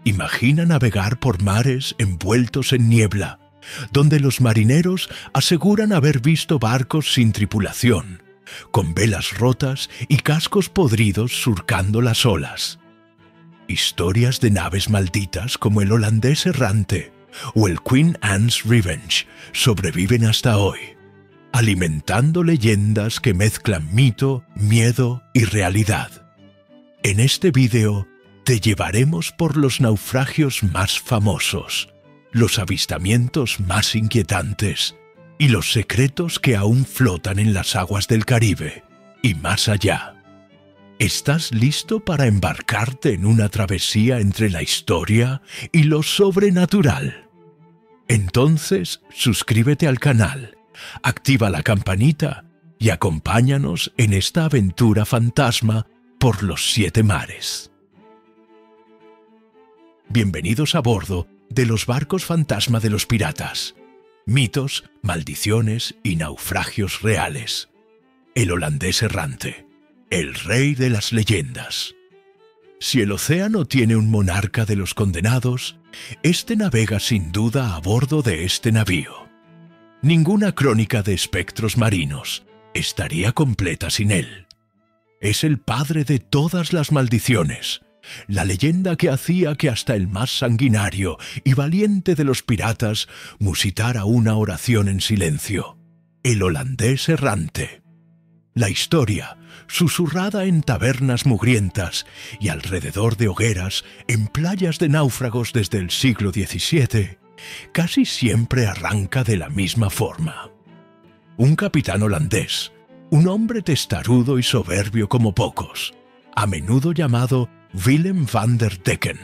Imagina navegar por mares envueltos en niebla, donde los marineros aseguran haber visto barcos sin tripulación, con velas rotas y cascos podridos surcando las olas. Historias de naves malditas como el Holandés Errante o el Queen Anne's Revenge sobreviven hasta hoy, alimentando leyendas que mezclan mito, miedo y realidad. En este vídeo te llevaremos por los naufragios más famosos, los avistamientos más inquietantes y los secretos que aún flotan en las aguas del Caribe y más allá. ¿Estás listo para embarcarte en una travesía entre la historia y lo sobrenatural? Entonces, suscríbete al canal, activa la campanita y acompáñanos en esta aventura fantasma por los 7 mares. Bienvenidos a bordo de los barcos fantasma de los piratas. Mitos, maldiciones y naufragios reales. El Holandés Errante, el rey de las leyendas. Si el océano tiene un monarca de los condenados, este navega sin duda a bordo de este navío. Ninguna crónica de espectros marinos estaría completa sin él. Es el padre de todas las maldiciones, la leyenda que hacía que hasta el más sanguinario y valiente de los piratas musitara una oración en silencio. El Holandés Errante. La historia, susurrada en tabernas mugrientas y alrededor de hogueras en playas de náufragos desde el siglo XVII, casi siempre arranca de la misma forma. Un capitán holandés, un hombre testarudo y soberbio como pocos, a menudo llamado Willem van der Decken,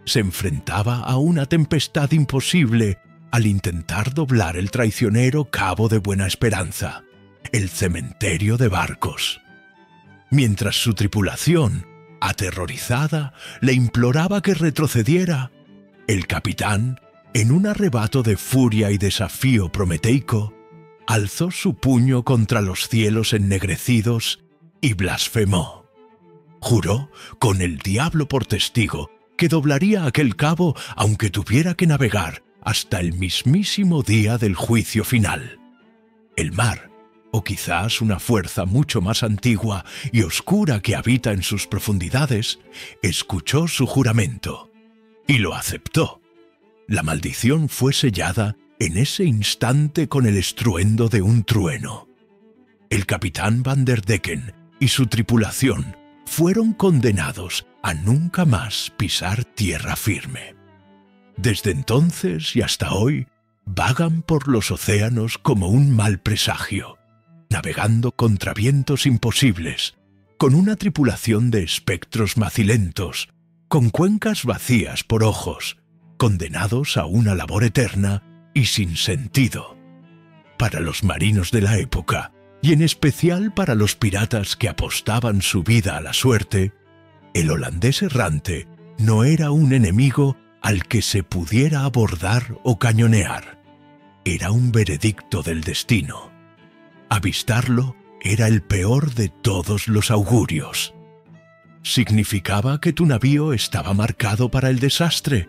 se enfrentaba a una tempestad imposible al intentar doblar el traicionero Cabo de Buena Esperanza, el cementerio de barcos. Mientras su tripulación, aterrorizada, le imploraba que retrocediera, el capitán, en un arrebato de furia y desafío prometeico, alzó su puño contra los cielos ennegrecidos y blasfemó. Juró, con el diablo por testigo, que doblaría aquel cabo aunque tuviera que navegar hasta el mismísimo día del juicio final. El mar, o quizás una fuerza mucho más antigua y oscura que habita en sus profundidades, escuchó su juramento y lo aceptó. La maldición fue sellada en ese instante con el estruendo de un trueno. El capitán Van der Decken y su tripulación fueron condenados a nunca más pisar tierra firme. Desde entonces y hasta hoy, vagan por los océanos como un mal presagio, navegando contra vientos imposibles, con una tripulación de espectros macilentos, con cuencas vacías por ojos, condenados a una labor eterna y sin sentido. Para los marinos de la época, y en especial para los piratas que apostaban su vida a la suerte, el Holandés Errante no era un enemigo al que se pudiera abordar o cañonear. Era un veredicto del destino. Avistarlo era el peor de todos los augurios. Significaba que tu navío estaba marcado para el desastre,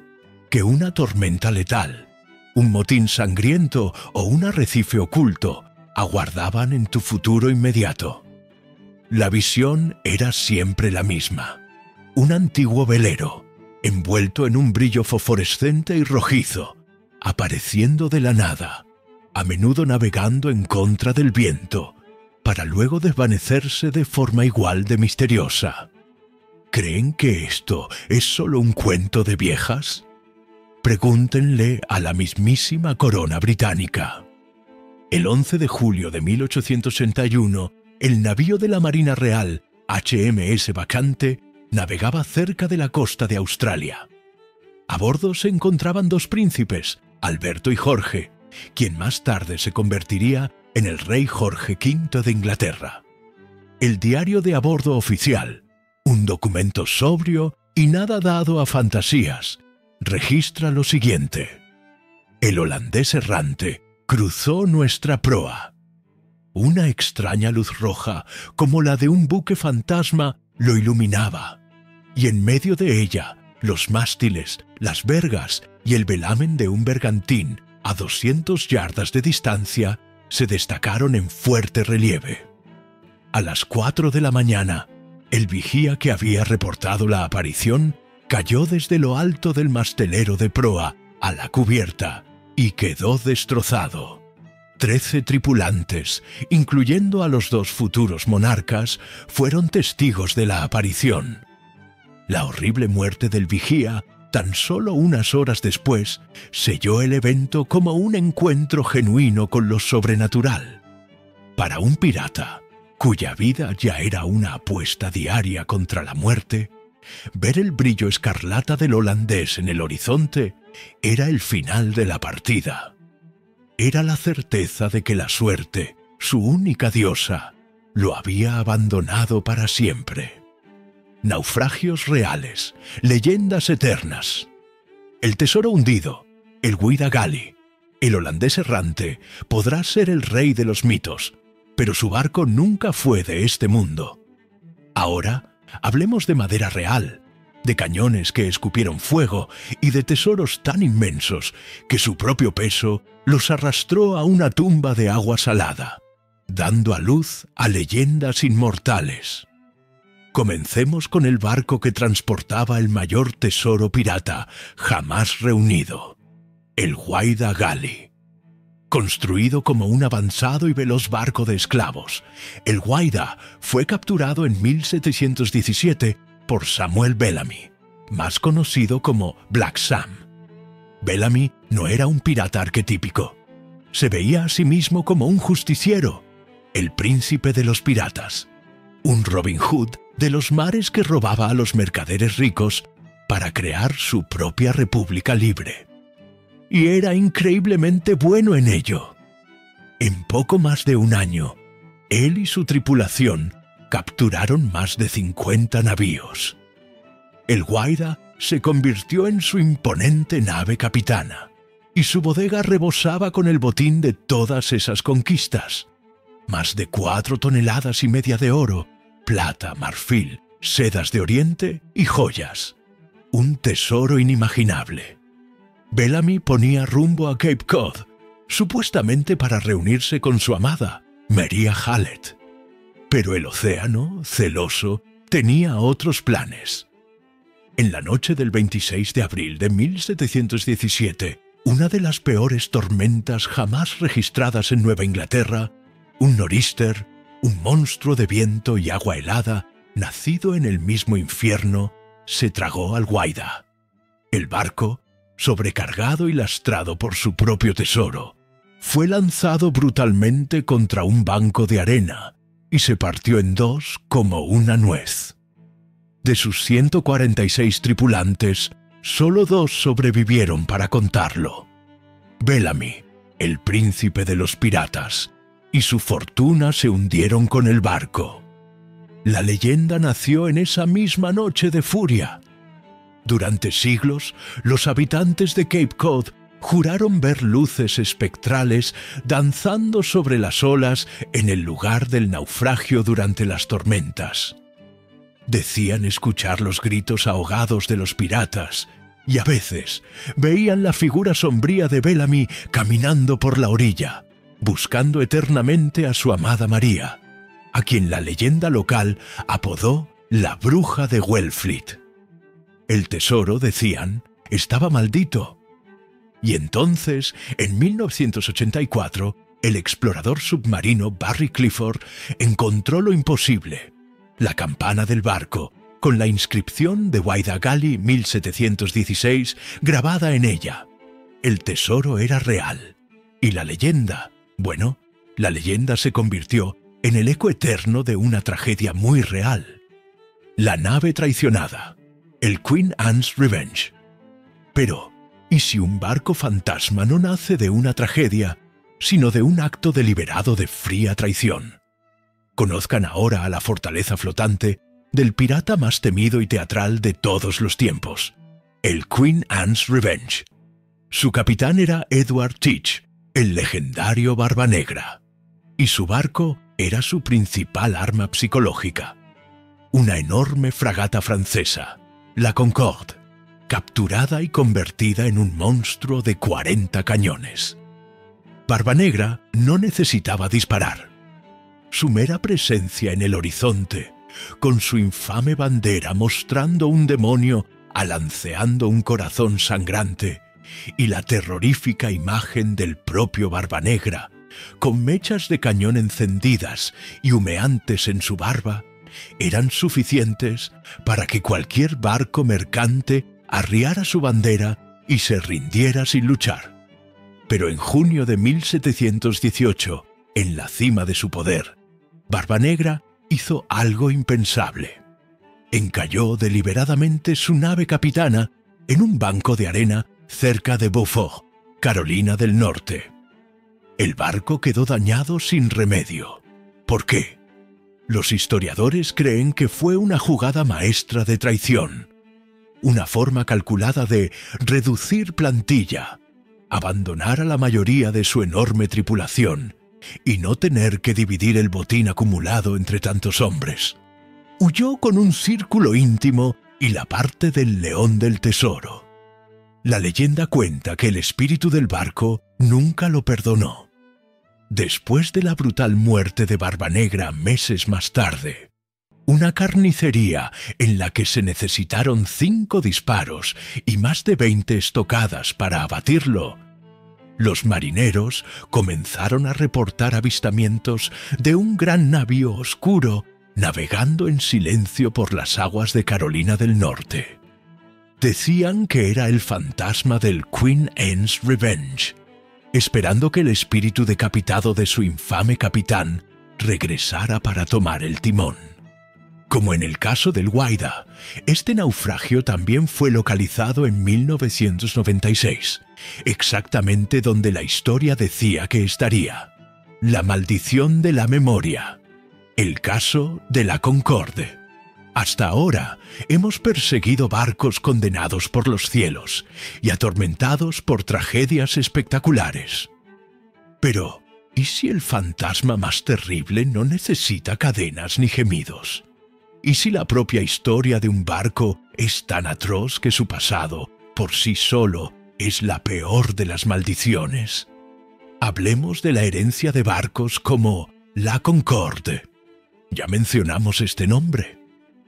que una tormenta letal, un motín sangriento o un arrecife oculto aguardaban en tu futuro inmediato. La visión era siempre la misma. Un antiguo velero, envuelto en un brillo fosforescente y rojizo, apareciendo de la nada, a menudo navegando en contra del viento, para luego desvanecerse de forma igual de misteriosa. ¿Creen que esto es solo un cuento de viejas? Pregúntenle a la mismísima corona británica. El 11 de julio de 1861, el navío de la Marina Real, HMS Vacante, navegaba cerca de la costa de Australia. A bordo se encontraban 2 príncipes, Alberto y Jorge, quien más tarde se convertiría en el rey Jorge V de Inglaterra. El diario de a bordo oficial, un documento sobrio y nada dado a fantasías, registra lo siguiente: el Holandés Errante cruzó nuestra proa. Una extraña luz roja, como la de un buque fantasma, lo iluminaba, y en medio de ella, Los mástiles, las vergas y el velamen de un bergantín a 200 yardas de distancia se destacaron en fuerte relieve. A las 4 de la mañana, el vigía que había reportado la aparición cayó desde lo alto del mastelero de proa a la cubierta y quedó destrozado. 13 tripulantes, incluyendo a los 2 futuros monarcas, fueron testigos de la aparición. La horrible muerte del vigía, tan solo unas horas después, selló el evento como un encuentro genuino con lo sobrenatural. Para un pirata, cuya vida ya era una apuesta diaria contra la muerte, ver el brillo escarlata del holandés en el horizonte era el final de la partida. Era la certeza de que la suerte, su única diosa, lo había abandonado para siempre. Naufragios reales, leyendas eternas. El tesoro hundido, el Whydagali, el holandés errante, podrá ser el rey de los mitos, pero su barco nunca fue de este mundo. Ahora, hablemos de madera real, de cañones que escupieron fuego y de tesoros tan inmensos que su propio peso los arrastró a una tumba de agua salada, dando a luz a leyendas inmortales. Comencemos con el barco que transportaba el mayor tesoro pirata jamás reunido, el Whydagali. Construido como un avanzado y veloz barco de esclavos, el Whyda fue capturado en 1717 por Samuel Bellamy, más conocido como Black Sam. Bellamy no era un pirata arquetípico. Se veía a sí mismo como un justiciero, el príncipe de los piratas, un Robin Hood de los mares que robaba a los mercaderes ricos para crear su propia república libre. Y era increíblemente bueno en ello. En poco más de un año, él y su tripulación capturaron más de 50 navíos. El Whyda se convirtió en su imponente nave capitana, y su bodega rebosaba con el botín de todas esas conquistas. Más de 4,5 toneladas de oro, plata, marfil, sedas de Oriente y joyas. Un tesoro inimaginable. Bellamy ponía rumbo a Cape Cod, supuestamente para reunirse con su amada, Maria Hallett. Pero el océano, celoso, tenía otros planes. En la noche del 26 de abril de 1717, una de las peores tormentas jamás registradas en Nueva Inglaterra, un nor'easter, un monstruo de viento y agua helada, nacido en el mismo infierno, se tragó al Whyda. El barco, sobrecargado y lastrado por su propio tesoro, fue lanzado brutalmente contra un banco de arena y se partió en dos como una nuez. De sus 146 tripulantes, solo 2 sobrevivieron para contarlo. Bellamy, el príncipe de los piratas, y su fortuna se hundieron con el barco. La leyenda nació en esa misma noche de furia. Durante siglos, los habitantes de Cape Cod juraron ver luces espectrales danzando sobre las olas en el lugar del naufragio durante las tormentas. Decían escuchar los gritos ahogados de los piratas y a veces veían la figura sombría de Bellamy caminando por la orilla, buscando eternamente a su amada María, a quien la leyenda local apodó la bruja de Wellfleet. El tesoro, decían, estaba maldito. Y entonces, en 1984, el explorador submarino Barry Clifford encontró lo imposible: la campana del barco, con la inscripción de Whydagali 1716 grabada en ella. El tesoro era real. Y la leyenda, bueno, la leyenda se convirtió en el eco eterno de una tragedia muy real. La nave traicionada, el Queen Anne's Revenge. Pero, ¿y si un barco fantasma no nace de una tragedia, sino de un acto deliberado de fría traición? Conozcan ahora a la fortaleza flotante del pirata más temido y teatral de todos los tiempos, el Queen Anne's Revenge. Su capitán era Edward Teach, el legendario Barba Negra, y su barco era su principal arma psicológica. Una enorme fragata francesa, la Concorde, capturada y convertida en un monstruo de 40 cañones. Barbanegra no necesitaba disparar. Su mera presencia en el horizonte, con su infame bandera mostrando un demonio alanceando un corazón sangrante, y la terrorífica imagen del propio Barbanegra, con mechas de cañón encendidas y humeantes en su barba, eran suficientes para que cualquier barco mercante arriara su bandera y se rindiera sin luchar. Pero en junio de 1718, en la cima de su poder, Barbanegra hizo algo impensable. Encalló deliberadamente su nave capitana en un banco de arena cerca de Beaufort, Carolina del Norte. El barco quedó dañado sin remedio. ¿Por qué? Los historiadores creen que fue una jugada maestra de traición, una forma calculada de reducir plantilla, abandonar a la mayoría de su enorme tripulación y no tener que dividir el botín acumulado entre tantos hombres. Huyó con un círculo íntimo y la parte del león del tesoro. La leyenda cuenta que el espíritu del barco nunca lo perdonó. Después de la brutal muerte de Barbanegra meses más tarde, una carnicería en la que se necesitaron 5 disparos y más de 20 estocadas para abatirlo, los marineros comenzaron a reportar avistamientos de un gran navío oscuro navegando en silencio por las aguas de Carolina del Norte. Decían que era el fantasma del Queen Anne's Revenge, esperando que el espíritu decapitado de su infame capitán regresara para tomar el timón. Como en el caso del Guaida, este naufragio también fue localizado en 1996, exactamente donde la historia decía que estaría. La maldición de la memoria. El caso de la Concorde. Hasta ahora hemos perseguido barcos condenados por los cielos y atormentados por tragedias espectaculares. Pero, ¿y si el fantasma más terrible no necesita cadenas ni gemidos? ¿Y si la propia historia de un barco es tan atroz que su pasado, por sí solo, es la peor de las maldiciones? Hablemos de la herencia de barcos como la Concorde. Ya mencionamos este nombre.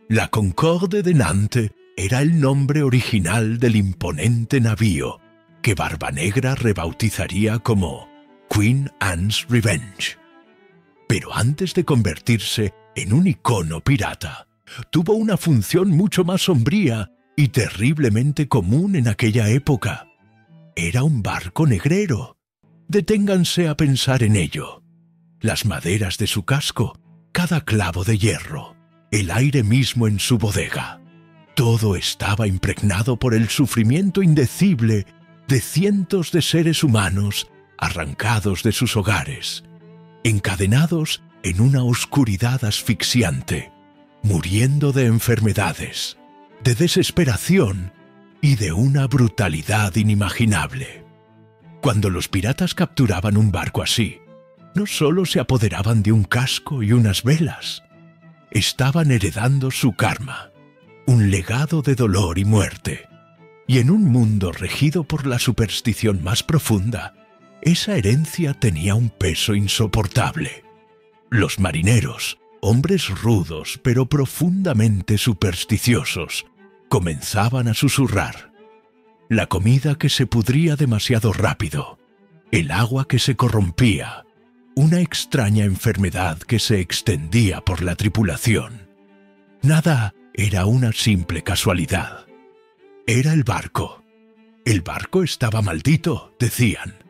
La Concorde de Nantes era el nombre original del imponente navío que Barbanegra rebautizaría como Queen Anne's Revenge. Pero antes de convertirse en un icono pirata, tuvo una función mucho más sombría y terriblemente común en aquella época. Era un barco negrero. Deténganse a pensar en ello. Las maderas de su casco, cada clavo de hierro, el aire mismo en su bodega. Todo estaba impregnado por el sufrimiento indecible de cientos de seres humanos arrancados de sus hogares, encadenados en una oscuridad asfixiante, muriendo de enfermedades, de desesperación y de una brutalidad inimaginable. Cuando los piratas capturaban un barco así, no solo se apoderaban de un casco y unas velas, estaban heredando su karma, un legado de dolor y muerte. Y en un mundo regido por la superstición más profunda, esa herencia tenía un peso insoportable. Los marineros, hombres rudos pero profundamente supersticiosos, comenzaban a susurrar. La comida que se pudría demasiado rápido, el agua que se corrompía, una extraña enfermedad que se extendía por la tripulación. Nada era una simple casualidad. Era el barco. El barco estaba maldito, decían.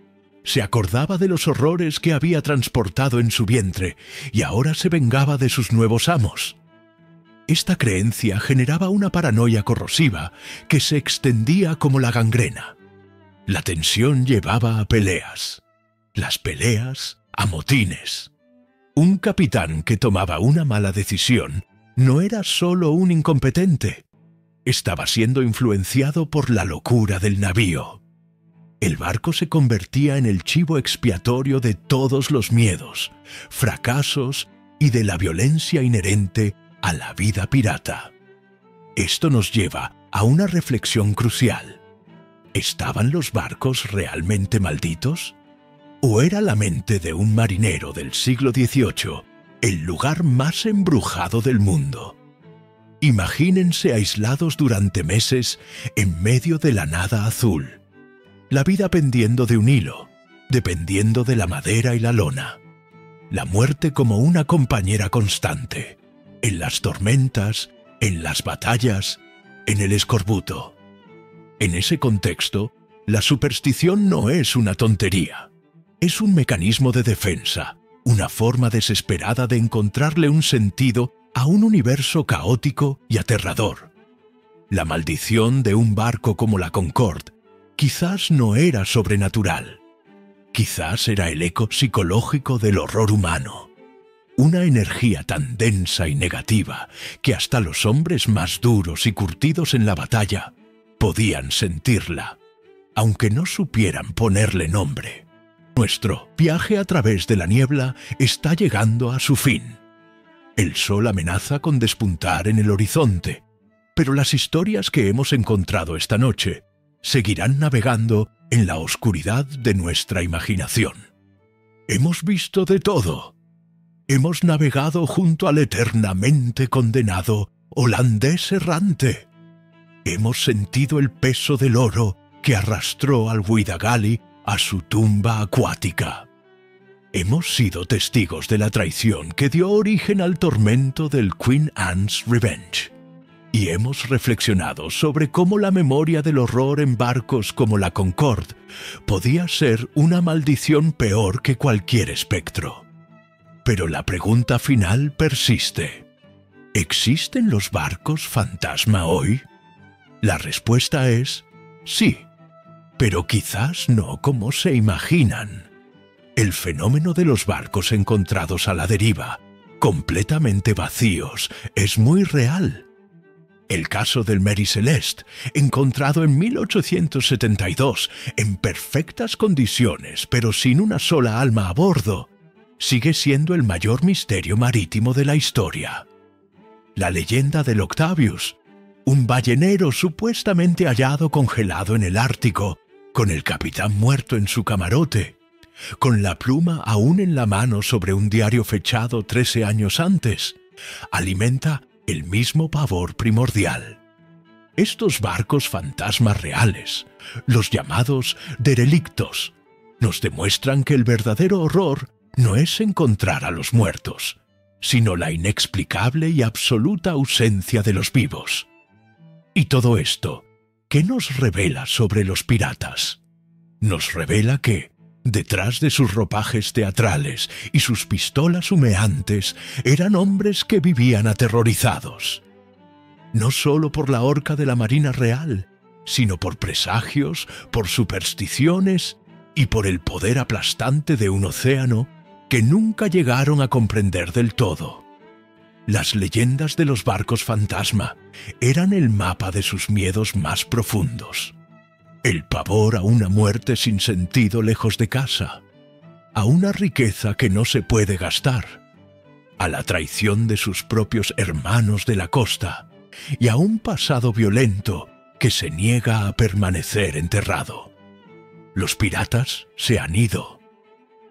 Se acordaba de los horrores que había transportado en su vientre y ahora se vengaba de sus nuevos amos. Esta creencia generaba una paranoia corrosiva que se extendía como la gangrena. La tensión llevaba a peleas. Las peleas a motines. Un capitán que tomaba una mala decisión no era solo un incompetente. Estaba siendo influenciado por la locura del navío. El barco se convertía en el chivo expiatorio de todos los miedos, fracasos y de la violencia inherente a la vida pirata. Esto nos lleva a una reflexión crucial. ¿Estaban los barcos realmente malditos? ¿O era la mente de un marinero del siglo XVIII el lugar más embrujado del mundo? Imagínense aislados durante meses en medio de la nada azul, la vida pendiendo de un hilo, dependiendo de la madera y la lona, la muerte como una compañera constante, en las tormentas, en las batallas, en el escorbuto. En ese contexto, la superstición no es una tontería. Es un mecanismo de defensa, una forma desesperada de encontrarle un sentido a un universo caótico y aterrador. La maldición de un barco como la Concorde quizás no era sobrenatural. Quizás era el eco psicológico del horror humano. Una energía tan densa y negativa que hasta los hombres más duros y curtidos en la batalla podían sentirla, aunque no supieran ponerle nombre. Nuestro viaje a través de la niebla está llegando a su fin. El sol amenaza con despuntar en el horizonte, pero las historias que hemos encontrado esta noche seguirán navegando en la oscuridad de nuestra imaginación. Hemos visto de todo. Hemos navegado junto al eternamente condenado holandés errante. Hemos sentido el peso del oro que arrastró al Widagali a su tumba acuática. Hemos sido testigos de la traición que dio origen al tormento del Queen Anne's Revenge. Y hemos reflexionado sobre cómo la memoria del horror en barcos como la Concorde podía ser una maldición peor que cualquier espectro. Pero la pregunta final persiste. ¿Existen los barcos fantasma hoy? La respuesta es sí, pero quizás no como se imaginan. El fenómeno de los barcos encontrados a la deriva, completamente vacíos, es muy real. El caso del Mary Celeste, encontrado en 1872 en perfectas condiciones pero sin una sola alma a bordo, sigue siendo el mayor misterio marítimo de la historia. La leyenda del Octavius, un ballenero supuestamente hallado congelado en el Ártico, con el capitán muerto en su camarote, con la pluma aún en la mano sobre un diario fechado 13 años antes, alimenta el mismo pavor primordial. Estos barcos fantasmas reales, los llamados derelictos, nos demuestran que el verdadero horror no es encontrar a los muertos, sino la inexplicable y absoluta ausencia de los vivos. Y todo esto, ¿qué nos revela sobre los piratas? Nos revela que, detrás de sus ropajes teatrales y sus pistolas humeantes, eran hombres que vivían aterrorizados. No solo por la horca de la Marina Real, sino por presagios, por supersticiones y por el poder aplastante de un océano que nunca llegaron a comprender del todo. Las leyendas de los barcos fantasma eran el mapa de sus miedos más profundos. El pavor a una muerte sin sentido lejos de casa, a una riqueza que no se puede gastar, a la traición de sus propios hermanos de la costa y a un pasado violento que se niega a permanecer enterrado. Los piratas se han ido.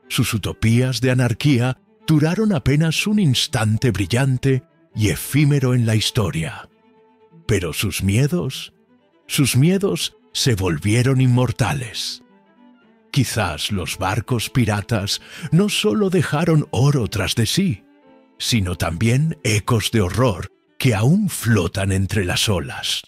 Sus utopías de anarquía duraron apenas un instante brillante y efímero en la historia. Pero sus miedos se volvieron inmortales. Quizás los barcos piratas no solo dejaron oro tras de sí, sino también ecos de horror que aún flotan entre las olas.